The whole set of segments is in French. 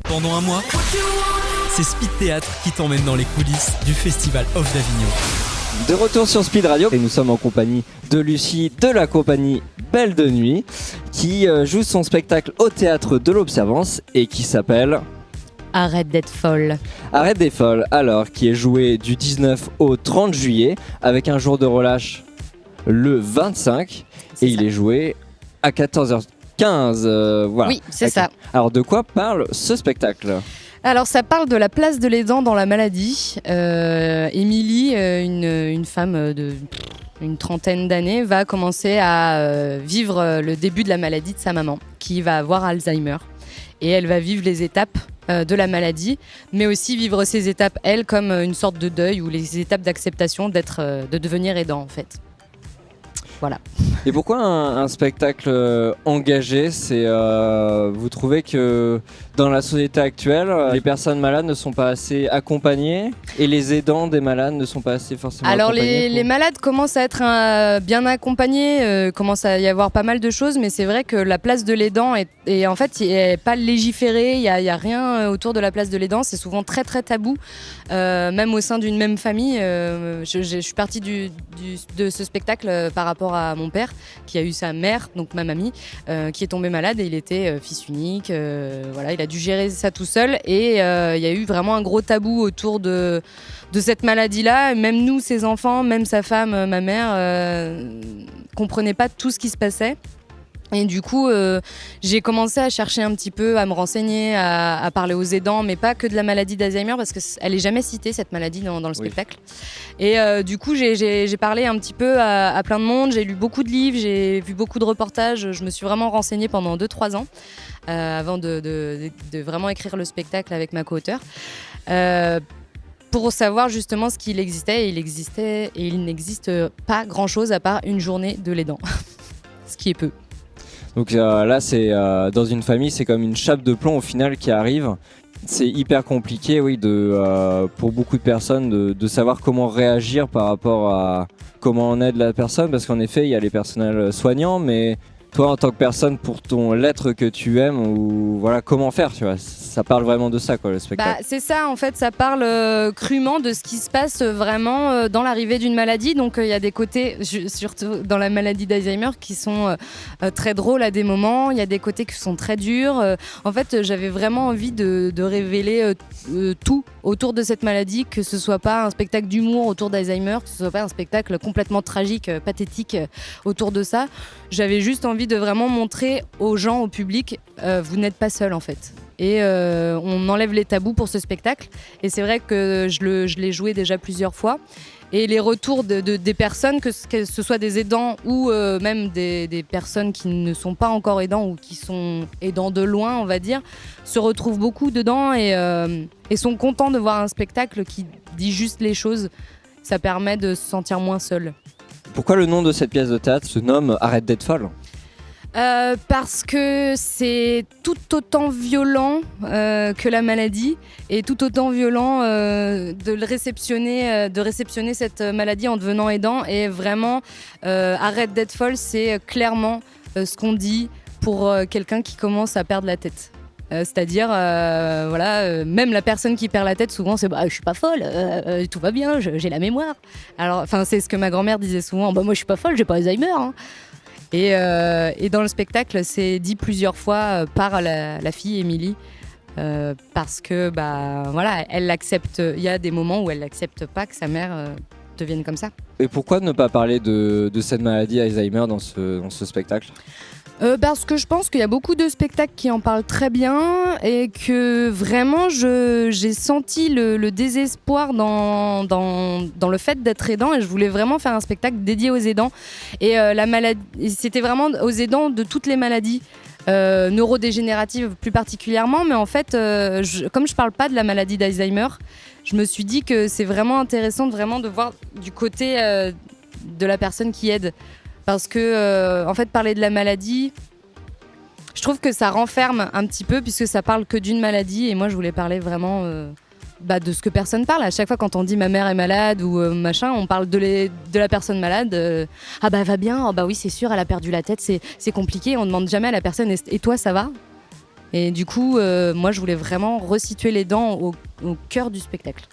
Pendant un mois, c'est Speed Théâtre qui t'emmène dans les coulisses du Festival Off d'Avignon. De retour sur Speed Radio et nous sommes en compagnie de Lucie de la compagnie Belle de Nuit qui joue son spectacle au théâtre de l'Observance et qui s'appelle Arrête d'être folle. Arrête d'être folle, alors qui est joué du 19 au 30 juillet avec un jour de relâche le 25 et il est joué à 14h15. Voilà. Oui, c'est ça. Alors de quoi parle ce spectacle ? Alors ça parle de la place de l'aidant dans la maladie. Émilie, une femme de une trentaine d'années, va commencer à vivre le début de la maladie de sa maman, qui va avoir Alzheimer. Et elle va vivre les étapes de la maladie, mais aussi vivre ces étapes, elle, comme une sorte de deuil, ou les étapes d'acceptation de devenir aidant, en fait. Voilà. Et pourquoi un spectacle engagé ? Vous trouvez que dans la société actuelle, les personnes malades ne sont pas assez accompagnées et les aidants des malades ne sont pas assez forcément accompagnés ? Alors les malades commencent à être bien accompagnés, commence à y avoir pas mal de choses, mais c'est vrai que la place de l'aidant est en fait est pas légiférée, il y a rien autour de la place de l'aidant, c'est souvent très très tabou, même au sein d'une même famille. Je suis partie de ce spectacle par rapport à mon père qui a eu sa mère, donc ma mamie, qui est tombée malade et il était fils unique, voilà, il a dû gérer ça tout seul et il y a eu vraiment un gros tabou autour de cette maladie-là. Même nous, ses enfants, même sa femme, ma mère, comprenaient pas tout ce qui se passait. Et du coup, j'ai commencé à chercher un petit peu, à me renseigner, à parler aux aidants, mais pas que de la maladie d'Alzheimer, parce qu'elle n'est jamais citée, cette maladie, dans le spectacle. Et du coup, j'ai parlé un petit peu à plein de monde, j'ai lu beaucoup de livres, j'ai vu beaucoup de reportages, je me suis vraiment renseignée pendant 2-3 ans, avant de vraiment écrire le spectacle avec ma co-auteure. Pour savoir justement ce qu'il existait, et il n'existe pas grand-chose à part une journée de l'aidant, ce qui est peu. Donc là, c'est dans une famille, c'est comme une chape de plomb au final qui arrive. C'est hyper compliqué, oui, pour beaucoup de personnes de savoir comment réagir par rapport à comment on aide la personne, parce qu'en effet, il y a les personnels soignants, mais toi, en tant que personne, pour l'être que tu aimes, ou voilà, comment faire, tu vois, ça parle vraiment de ça, quoi, le spectacle. C'est ça, en fait, ça parle crûment de ce qui se passe vraiment dans l'arrivée d'une maladie. Donc, il y a des côtés, surtout dans la maladie d'Alzheimer, qui sont très drôles à des moments. Il y a des côtés qui sont très durs. En fait, j'avais vraiment envie de révéler tout autour de cette maladie, que ce soit pas un spectacle d'humour autour d'Alzheimer, que ce soit pas un spectacle complètement tragique, pathétique autour de ça. J'avais juste envie de vraiment montrer aux gens, au public, vous n'êtes pas seul en fait. Et on enlève les tabous pour ce spectacle. Et c'est vrai que je l'ai joué déjà plusieurs fois. Et les retours des personnes, que ce soit des aidants ou même des personnes qui ne sont pas encore aidants ou qui sont aidants de loin, on va dire, se retrouvent beaucoup dedans et sont contents de voir un spectacle qui dit juste les choses. Ça permet de se sentir moins seul. Pourquoi le nom de cette pièce de théâtre se nomme « Arrête d'être folle » ? Parce que c'est tout autant violent que la maladie et tout autant violent de réceptionner cette maladie en devenant aidant. Et vraiment, arrête d'être folle, c'est clairement ce qu'on dit pour quelqu'un qui commence à perdre la tête. C'est-à-dire, même la personne qui perd la tête, souvent, c'est je suis pas folle, tout va bien, j'ai la mémoire. Alors, c'est ce que ma grand-mère disait souvent, moi je suis pas folle, j'ai pas Alzheimer. Hein. Et dans le spectacle, c'est dit plusieurs fois par la fille Émilie, parce que elle l'accepte. Il y a des moments où elle n'accepte pas que sa mère devienne comme ça. Et pourquoi ne pas parler de cette maladie Alzheimer dans ce spectacle ? Parce que je pense qu'il y a beaucoup de spectacles qui en parlent très bien et que vraiment j'ai senti le désespoir dans le fait d'être aidant, et je voulais vraiment faire un spectacle dédié aux aidants. Et la maladie, c'était vraiment aux aidants de toutes les maladies. Neurodégénératives plus particulièrement, mais en fait, comme je parle pas de la maladie d'Alzheimer, je me suis dit que c'est vraiment intéressant de voir du côté de la personne qui aide. Parce que, en fait, parler de la maladie, je trouve que ça renferme un petit peu, puisque ça parle que d'une maladie. Et moi, je voulais parler vraiment de ce que personne parle. À chaque fois, quand on dit ma mère est malade ou machin, on parle de la personne malade. Elle va bien, oui, c'est sûr, elle a perdu la tête, c'est compliqué. On ne demande jamais à la personne, et toi, ça va ? Et du coup, moi, je voulais vraiment resituer les dents au cœur du spectacle.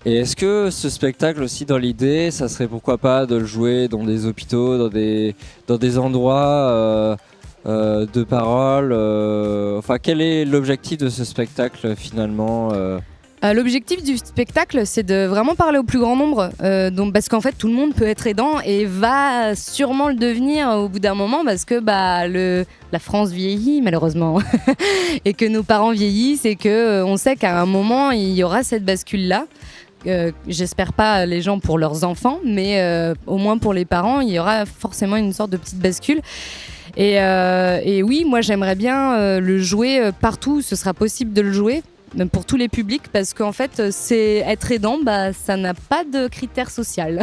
Et est-ce que ce spectacle aussi, dans l'idée, ça serait pourquoi pas de le jouer dans des hôpitaux, dans des endroits de parole enfin, quel est l'objectif de ce spectacle finalement L'objectif du spectacle, c'est de vraiment parler au plus grand nombre, donc, parce qu'en fait, tout le monde peut être aidant et va sûrement le devenir au bout d'un moment parce que la France vieillit malheureusement et que nos parents vieillissent et qu'on sait qu'à un moment, il y aura cette bascule-là. J'espère pas les gens pour leurs enfants, mais au moins pour les parents, il y aura forcément une sorte de petite bascule. Et oui, moi j'aimerais bien le jouer partout où ce sera possible de le jouer, même pour tous les publics, parce qu'en fait, c'est être aidant, ça n'a pas de critère social.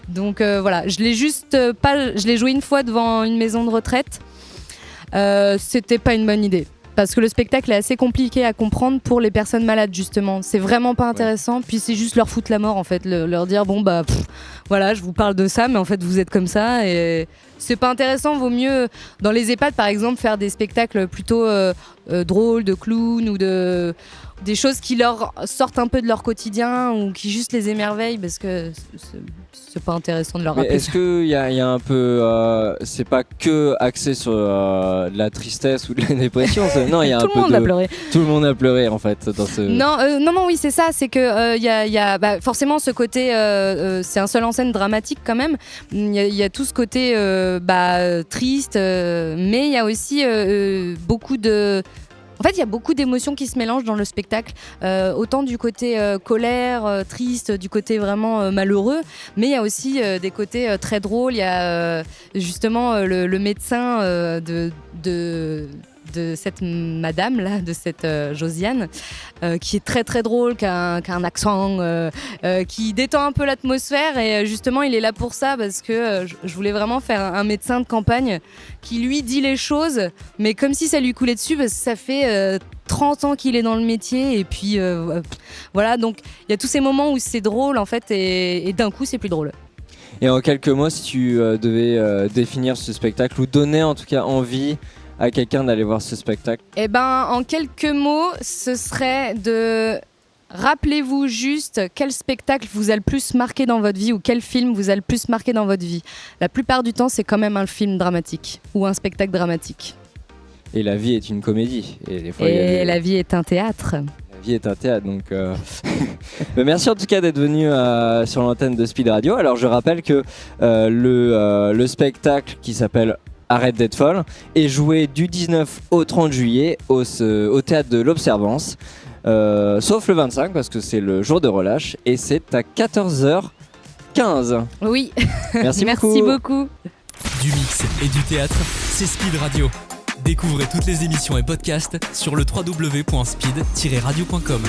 Donc voilà, je l'ai joué une fois devant une maison de retraite. C'était pas une bonne idée. Parce que le spectacle est assez compliqué à comprendre pour les personnes malades, justement. C'est vraiment pas intéressant. Puis c'est juste leur foutre la mort, en fait. Leur dire, voilà, je vous parle de ça, mais en fait, vous êtes comme ça. Et c'est pas intéressant. Vaut mieux, dans les EHPAD, par exemple, faire des spectacles plutôt drôles, de clowns ou des choses qui leur sortent un peu de leur quotidien ou qui juste les émerveillent, parce que c'est pas intéressant de leur rappeler. Est-ce qu'il y a un peu c'est pas que axé sur de la tristesse ou de la dépression, non, il y a tout un le peu monde a pleuré. Tout le monde a pleuré en fait dans ce Non, oui, c'est ça, c'est que y a forcément ce côté c'est un seul en scène dramatique quand même. Il y a tout ce côté triste, mais il y a aussi beaucoup de... En fait, il y a beaucoup d'émotions qui se mélangent dans le spectacle, autant du côté colère, triste, du côté vraiment malheureux, mais il y a aussi des côtés très drôles. Il y a justement le médecin de cette madame là, de cette Josiane, qui est très très drôle, qui a un accent qui détend un peu l'atmosphère, et justement il est là pour ça, parce que je voulais vraiment faire un médecin de campagne qui lui dit les choses, mais comme si ça lui coulait dessus, parce que ça fait 30 ans qu'il est dans le métier, et puis voilà, donc il y a tous ces moments où c'est drôle en fait, et d'un coup c'est plus drôle. Et en quelques mots, si tu devais définir ce spectacle, ou donner en tout cas envie à quelqu'un d'aller voir ce spectacle? Eh ben, en quelques mots, ce serait de... Rappelez-vous juste quel spectacle vous a le plus marqué dans votre vie, ou quel film vous a le plus marqué dans votre vie. La plupart du temps, c'est quand même un film dramatique ou un spectacle dramatique. Et la vie est une comédie. Et des fois, la vie est un théâtre. La vie est un théâtre, donc... Merci en tout cas d'être venu sur l'antenne de Speed Radio. Alors je rappelle que le spectacle qui s'appelle Arrête d'être folle est joué du 19 au 30 juillet au théâtre de l'Observance, sauf le 25 parce que c'est le jour de relâche, et c'est à 14h15. Oui. Merci beaucoup. Du mix et du théâtre, c'est Speed Radio. Découvrez toutes les émissions et podcasts sur le www.speed-radio.com.